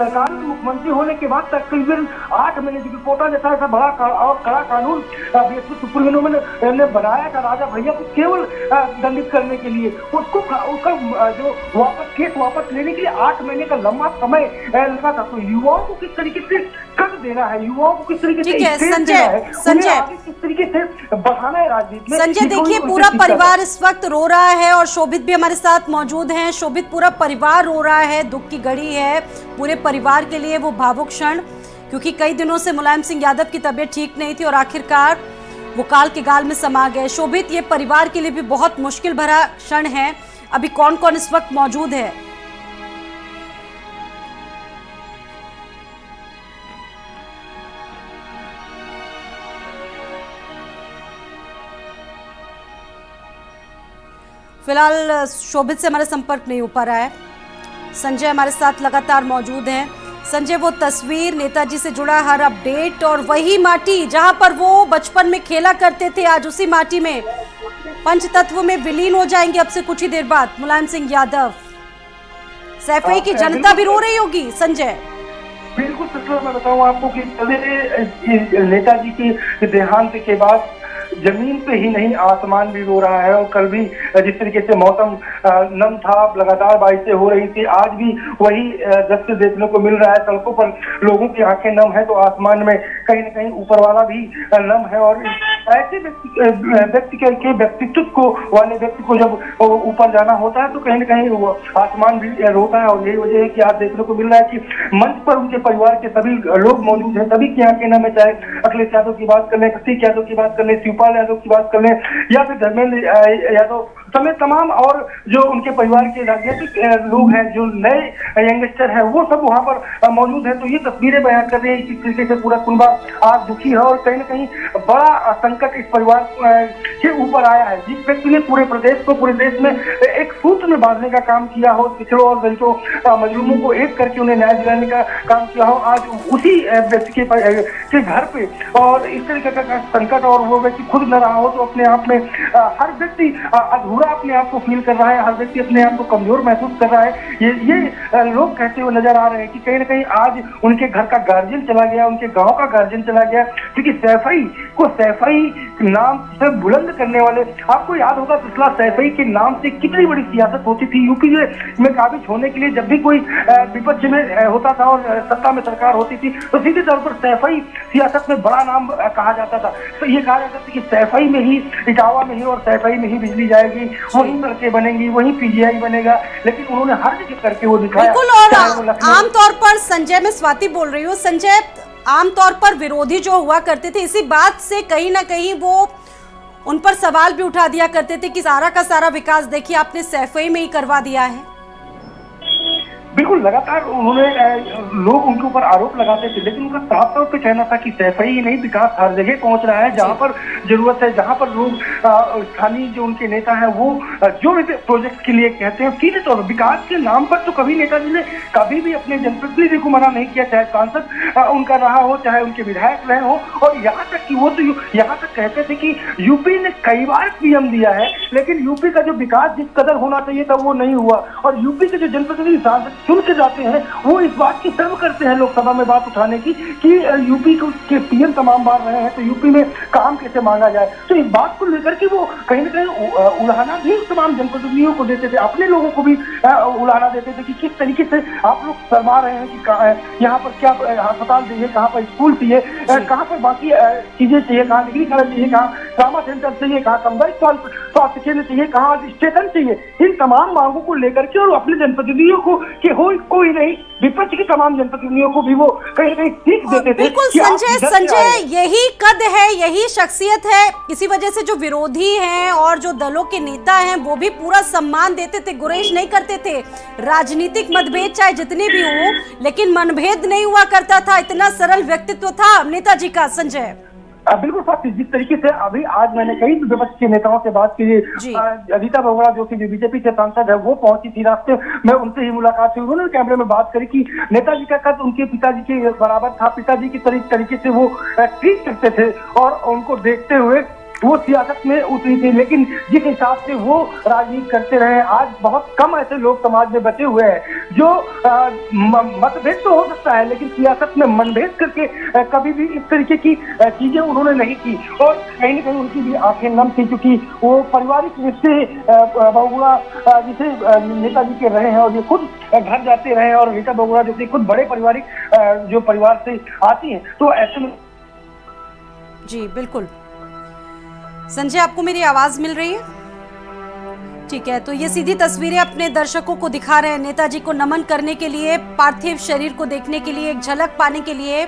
सरकार में मुख्यमंत्री होने के बाद तकरीबन 8 महीने की कोटा जैसा ऐसा बड़ा और कड़ा कानून बीएसपी सुप्रीमो ने बनाया था राजा भैया को केवल दंडित करने के लिए। उसका जो केस वापस लेने के लिए 8 महीने का लंबा समय लगा था। तो युवाओं को किस तरीके से कर देना है, युवाओं को किस तरीके से संजय किस तरीके से बढ़ाना है राजनीति में। संजय देखिए, पूरा परिवार इस वक्त रो रहा है और शोभित भी हमारे साथ मौजूद हैं। शोभित, पूरा परिवार रो रहा है, दुख की घड़ी है पूरे परिवार के लिए, वो भावुक क्षण, क्योंकि कई दिनों से मुलायम सिंह यादव की तबीयत ठीक नहीं थी और आखिरकार वो काल के गाल में समा गए। शोभित, ये परिवार के लिए भी बहुत मुश्किल भरा क्षण है। अभी कौन कौन इस वक्त मौजूद है? फिलहाल शोभित से हमारा संपर्क नहीं हो पा रहा है। संजय हमारे साथ लगातार मौजूद हैं। संजय, वो तस्वीर, नेताजी से जुड़ा हर अपडेट और वही माटी जहां पर वो बचपन में खेला करते थे, आज उसी माटी में पंचतत्व में विलीन हो जाएंगे अब से कुछ ही देर बाद मुलायम सिंह यादव। सैफई की जनता भी रो रही होगी संजय। बिल्कुल सर, मैं बताऊं आपको कि नेताजी के देहांत के बाद जमीन पे ही नहीं आसमान भी रो रहा है। और कल भी जिस तरीके से मौसम नम था, लगातार बारिशें हो रही थी, आज भी वही दृश्य देखने को मिल रहा है। सड़कों पर लोगों की आंखें नम है तो आसमान में कहीं न कहीं ऊपर वाला भी नम है। और ऐसे व्यक्ति के व्यक्तित्व को वाले व्यक्ति को जब ऊपर जाना होता है तो कहीं न कहीं वो आसमान भी रोता है। और यही वजह है कि आज देखने को मिल रहा है कि मंच पर उनके परिवार के सभी लोग मौजूद हैं, सभी की आंखें नम है। चाहे अखिलेश यादव की बात कर लें, प्रतीक यादव की बात कर लें, शिवपाल यादव की बात कर लें या फिर धर्मेंद्र यादव समेत तमाम और जो उनके परिवार के राजनीतिक लोग हैं, जो नए यंगस्टर हैं, वो सब वहां पर मौजूद हैं। तो ये तस्वीरें बयान कर रही है किस तरीके से पूरा कुनबा आज दुखी है और कहीं न कहीं बड़ा संकट इस परिवार के ऊपर आया है। जिस व्यक्ति ने पूरे प्रदेश को, पूरे देश में एक सूत्र में बांधने का काम किया हो, पिछड़ों और दलितों मजलूमों को एक करके उन्हें न्याय दिलाने का काम किया हो, आज उसी व्यक्ति के घर पे और इस तरीके का संकट, और वो व्यक्ति खुद न रहा हो तो अपने आप में हर व्यक्ति अधूरा अपने आप को फील कर रहा है, हर व्यक्ति अपने आप को कमजोर महसूस कर रहा है। ये लोग कहते हुए नजर आ रहे हैं कि कहीं न कहीं आज उनके घर का गार्जियन चला गया, उनके गांव का गार्जियन चला गया, क्योंकि सैफई नाम से बुलंद करने वाले, आपको याद होगा पिछला सैफई के नाम से कितनी बड़ी सियासत होती थी यूपी में काबिज होने के लिए। जब भी कोई विपक्ष में होता था और सत्ता में सरकार होती थी तो सीधे तौर पर सैफई सियासत में बड़ा नाम कहा जाता था। तो ये कहा जाता था कि सैफई में ही, इटावा में ही और सैफई में ही बिजली जाएगी, वहीं सड़कें बनेंगी, वहीं पीजीआई बनेगा। लेकिन उन्होंने हर जगह करके वो दिखाया। बिल्कुल, और आमतौर पर संजय, मैं स्वाति बोल रही हूँ संजय, आमतौर पर विरोधी जो हुआ करते थे इसी बात से कहीं ना कहीं वो उन पर सवाल भी उठा दिया करते थे कि सारा का सारा विकास देखिए आपने सैफई में ही करवा दिया है। बिल्कुल, लगातार उन्होंने लोग उनके ऊपर आरोप लगाते थे, लेकिन उनका साफ तौर पे कहना था कि सैफई ही नहीं, विकास हर जगह पहुंच रहा है जहां पर जरूरत है, जहां पर लोग स्थानीय जो उनके नेता हैं वो जो भी प्रोजेक्ट के लिए कहते हैं सीधे तौर पर विकास के नाम पर तो कभी नेताजी ने कभी भी अपने जनप्रतिनिधि को मना नहीं किया, चाहे सांसद उनका रहा हो, चाहे उनके विधायक रहे हो। और यहाँ तक कि वो तो यहाँ तक कहते थे कि यूपी ने कई बार पीएम दिया है, लेकिन यूपी का जो विकास जिस कदर होना चाहिए था वो नहीं हुआ। और यूपी के जो जनप्रतिनिधि सांसद चुन के जाते हैं वो इस बात की सर्व करते हैं लोकसभा में बात उठाने की कि यूपी के पीएम तमाम बार रहे हैं तो यूपी में काम कैसे मांगा जाए। तो इस बात को लेकर के वो कहीं ना कहीं उड़ाना भी तमाम जनप्रतिनिधियों को देते थे, अपने लोगों को भी उड़ाना देते थे कि किस तरीके से आप लोग शर्मा रहे हैं कि यहाँ पर क्या अस्पताल चाहिए, कहाँ पर स्कूल चाहिए, कहाँ पर बाकी चीजें चाहिए, कहाँ डिग्री कॉलेज चाहिए, कहाँ ट्रामा सेंटर चाहिए, कहाँ सामुदायिक स्वास्थ्य केंद्र चाहिए, कहाँ स्टेशन चाहिए। इन तमाम मांगों को लेकर के और अपने जनप्रतिनिधियों को कि हो कोई नहीं, विपक्ष के तमाम जनप्रतिनिधियों को भी वो कहीं ना कहीं सीख देते थे। बिल्कुल संजय, यही कद है, यही शख्सियत है। इसी वजह से जो विरोधी हैं और जो दलों के नेता हैं वो भी पूरा सम्मान देते थे, गुरेज नहीं करते थे। राजनीतिक मतभेद चाहे जितने भी हो, लेकिन मनभेद नहीं हुआ करता था। इतना सरल व्यक्तित्व था नेताजी का संजय। बिल्कुल साहब, जिस तरीके से अभी आज मैंने कई विपक्ष के नेताओं से बात की, अदिता बोगड़ा जो कि बीजेपी के सांसद है वो पहुंची थी, रास्ते में उनसे ही मुलाकात हुई। उन्होंने कैमरे में बात करी कि नेताजी का कद उनके पिताजी के बराबर था, पिताजी की तरीके से वो ट्रीट करते थे और उनको देखते हुए वो सियासत में उतरी थी, लेकिन जिस हिसाब से वो राजनीति करते रहे, आज बहुत कम ऐसे लोग समाज में बचे हुए हैं जो मतभेद तो हो सकता है, लेकिन सियासत में मनभेद करके कभी भी इस तरीके की चीजें उन्होंने नहीं की। और कहीं न कहीं उनकी भी आंखें नम थी, क्योंकि वो पारिवारिक रिश्ते बहुगुणा जिसे नेताजी के रहे हैं, और ये खुद घर जाते रहे और रीता बहुगुणा जैसे खुद बड़े पारिवारिक जो परिवार से आती हैं, तो ऐसे में। जी बिल्कुल संजय, आपको मेरी आवाज मिल रही है? ठीक है, तो ये सीधी तस्वीरें अपने दर्शकों को दिखा रहे हैं। नेताजी को नमन करने के लिए, पार्थिव शरीर को देखने के लिए, एक झलक पाने के लिए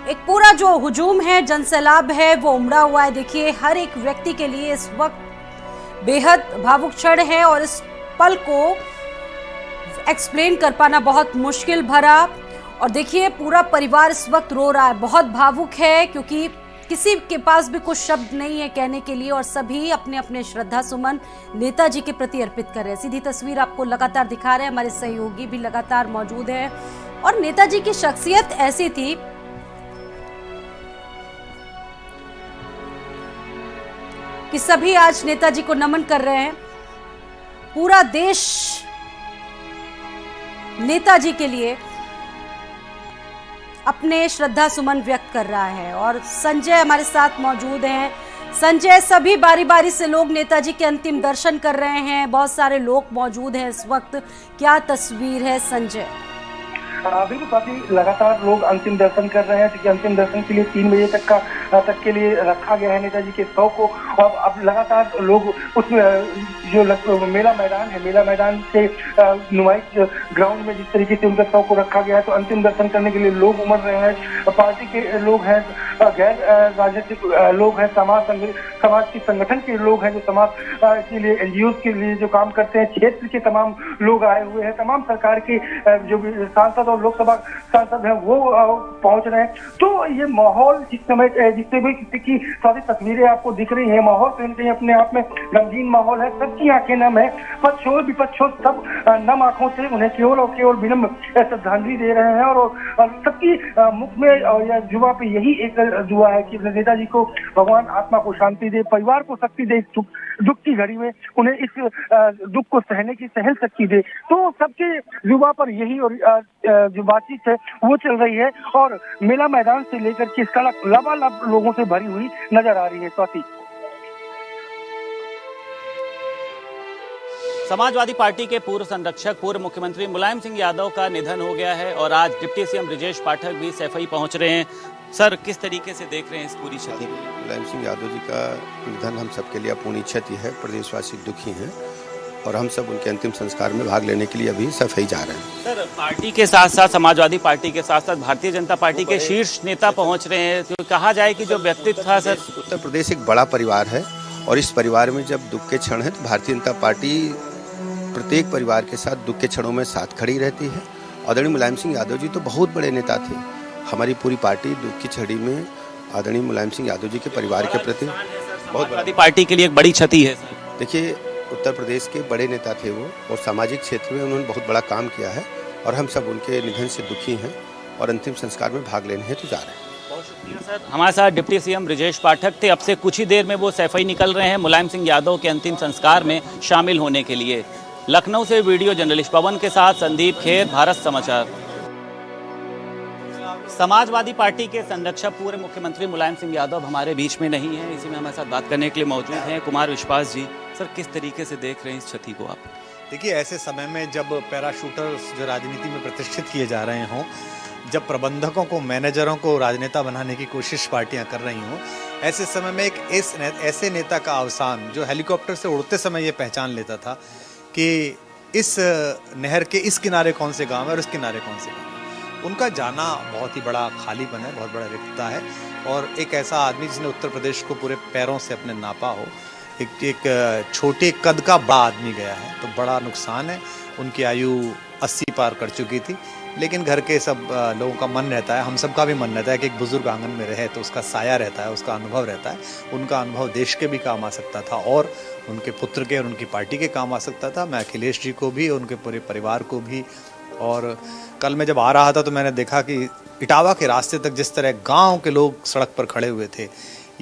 एक पूरा जो हुजूम है, जनसैलाब है, वो उमड़ा हुआ है। देखिए, हर एक व्यक्ति के लिए इस वक्त बेहद भावुक क्षण है और इस पल को एक्सप्लेन कर पाना बहुत मुश्किल भरा। और देखिए, पूरा परिवार इस वक्त रो रहा है, बहुत भावुक है, क्योंकि किसी के पास भी कुछ शब्द नहीं है कहने के लिए, और सभी अपने अपने श्रद्धा सुमन नेताजी के प्रति अर्पित कर रहे हैं। सीधी तस्वीर आपको लगातार दिखा रहे हैं, हमारे सहयोगी भी लगातार मौजूद हैं। और नेताजी की शख्सियत ऐसी थी कि सभी आज नेताजी को नमन कर रहे हैं। पूरा देश नेताजी के लिए अपने श्रद्धा सुमन व्यक्त कर रहा है। और संजय हमारे साथ मौजूद हैं। संजय, सभी बारी बारी से लोग नेताजी के अंतिम दर्शन कर रहे हैं, बहुत सारे लोग मौजूद हैं इस वक्त, क्या तस्वीर है संजय? बिल्कुल काफी लगातार लोग अंतिम दर्शन कर रहे हैं, क्योंकि अंतिम दर्शन के लिए 3 बजे तक के लिए रखा गया है नेताजी के शव को। और अब लगातार लोग उसमें जो मेला मैदान है, मेला मैदान से नुमाइश ग्राउंड में जिस तरीके से उनका शव को रखा गया है, तो अंतिम दर्शन करने के लिए लोग उमड़ रहे हैं। पार्टी के लोग हैं, गैर राजनीतिक लोग हैं, समाज के संगठन के लोग हैं जो समाज के लिए, एनजीओ के लिए जो काम करते हैं, क्षेत्र के तमाम लोग आए हुए हैं, तमाम सरकार के जो भी सांसद और लोकसभा सांसद हैं वो पहुंच रहे हैं। तो ये माहौल जिस समय जिससे भी किसी की सारी तस्वीरें आपको दिख रही है, माहौल कहीं न कहीं अपने आप में गमगीन माहौल है। सबकी आंखें नम है, पक्ष हो विपक्ष हो, सब नम आंखों से उन्हें केवल और केवल विनम्र श्रद्धांजलि दे रहे हैं। और सबकी मुख में या जुबा पे यही एक दुआ है कि नेताजी को भगवान आत्मा को शांति दे, परिवार को शक्ति दे, दुख की घड़ी में उन्हें इस दुख को सहने की सहन शक्ति दे। तो सबके जुबा पर यही और जो बातचीत है वो चल रही है, और मेला मैदान से लेकर के सड़क लबालब लोगों से भरी हुई नजर आ रही है। स्वाति, समाजवादी पार्टी के पूर्व संरक्षक, पूर्व मुख्यमंत्री मुलायम सिंह यादव का निधन हो गया है और आज डिप्टी सीएम ब्रजेश पाठक भी सैफई पहुंच रहे हैं। सर, किस तरीके से देख रहे हैं इस पूरी क्षति? मुलायम सिंह यादव जी का निधन हम सबके लिए अपूर्णीय क्षति है। प्रदेशवासी दुखी हैं और हम सब उनके अंतिम संस्कार में भाग लेने के लिए अभी सफाई जा रहे हैं। सर, पार्टी के साथ साथ, समाजवादी पार्टी के साथ साथ भारतीय जनता पार्टी के शीर्ष नेता पहुंच रहे हैं, तो कहा जाए कि जो व्यक्तित्व था सर। उत्तर प्रदेश एक बड़ा परिवार है और इस परिवार में जब दुख के क्षण है तो भारतीय जनता पार्टी प्रत्येक परिवार के साथ दुख के क्षणों में साथ खड़ी रहती है। आदरणीय मुलायम सिंह यादव जी तो बहुत बड़े नेता थे। हमारी पूरी पार्टी दुख की छड़ी में आदरणीय मुलायम सिंह यादव जी के परिवार के प्रति समाजवादी पार्टी के लिए एक बड़ी क्षति है। देखिए, उत्तर प्रदेश के बड़े नेता थे वो, और सामाजिक क्षेत्र में उन्होंने बहुत बड़ा काम किया है, और हम सब उनके निधन से दुखी हैं और अंतिम संस्कार में भाग लेने हेतु जा रहे हैं। बहुत शुक्रिया सर। हमारे साथ डिप्टी सीएम ब्रजेश पाठक थे। अब से कुछ ही देर में वो सैफई निकल रहे हैं मुलायम सिंह यादव के अंतिम संस्कार में शामिल होने के लिए। लखनऊ से वीडियो जर्नलिस्ट पवन के साथ संदीप खेर, भारत समाचार। समाजवादी पार्टी के संरक्षक, पूर्व मुख्यमंत्री मुलायम सिंह यादव हमारे बीच में नहीं है, इसी में हमारे साथ बात करने के लिए मौजूद हैं कुमार विश्वास जी। सर, किस तरीके से देख रहे हैं इस क्षति को आप? देखिए, ऐसे समय में जब पैराशूटर्स जो राजनीति में प्रतिष्ठित किए जा रहे हों, जब प्रबंधकों को, मैनेजरों को राजनेता बनाने की कोशिश पार्टियां कर रही हों, ऐसे समय में एक ऐसे नेता का अवसान जो हेलीकॉप्टर से उड़ते समय ये पहचान लेता था कि इस नहर के इस किनारे कौन से गांव है और इस किनारे कौन से गांव है, उनका जाना बहुत ही बड़ा खालीपन है, बहुत बड़ा रिक्तता है। और एक ऐसा आदमी जिसने उत्तर प्रदेश को पूरे पैरों से अपने नापा हो, एक छोटे कद का बड़ा आदमी गया है, तो बड़ा नुकसान है। उनकी आयु 80 पार कर चुकी थी, लेकिन घर के सब लोगों का मन रहता है, हम सब का भी मन रहता है कि एक बुजुर्ग आंगन में रहे तो उसका साया रहता है, उसका अनुभव रहता है। उनका अनुभव देश के भी काम आ सकता था और उनके पुत्र के और उनकी पार्टी के काम आ सकता था। मैं अखिलेश जी को भी, उनके पूरे परिवार को भी। और कल मैं जब आ रहा था तो मैंने देखा कि इटावा के रास्ते तक जिस तरह गांव के लोग सड़क पर खड़े हुए थे,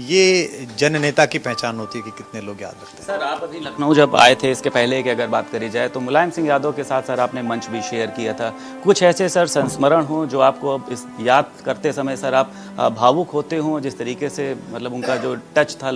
ये जन नेता की पहचान होती है कि कितने लोग याद रखते हैं। सर आप अभी लखनऊ जब आए थे, इसके पहले की अगर बात करी जाए तो मुलायम सिंह यादव के साथ सर आपने मंच भी शेयर किया था। कुछ ऐसे सर संस्मरण हो जो आपको अब इस याद करते समय सर आप भावुक होते हो, जिस तरीके से मतलब उनका जो टच था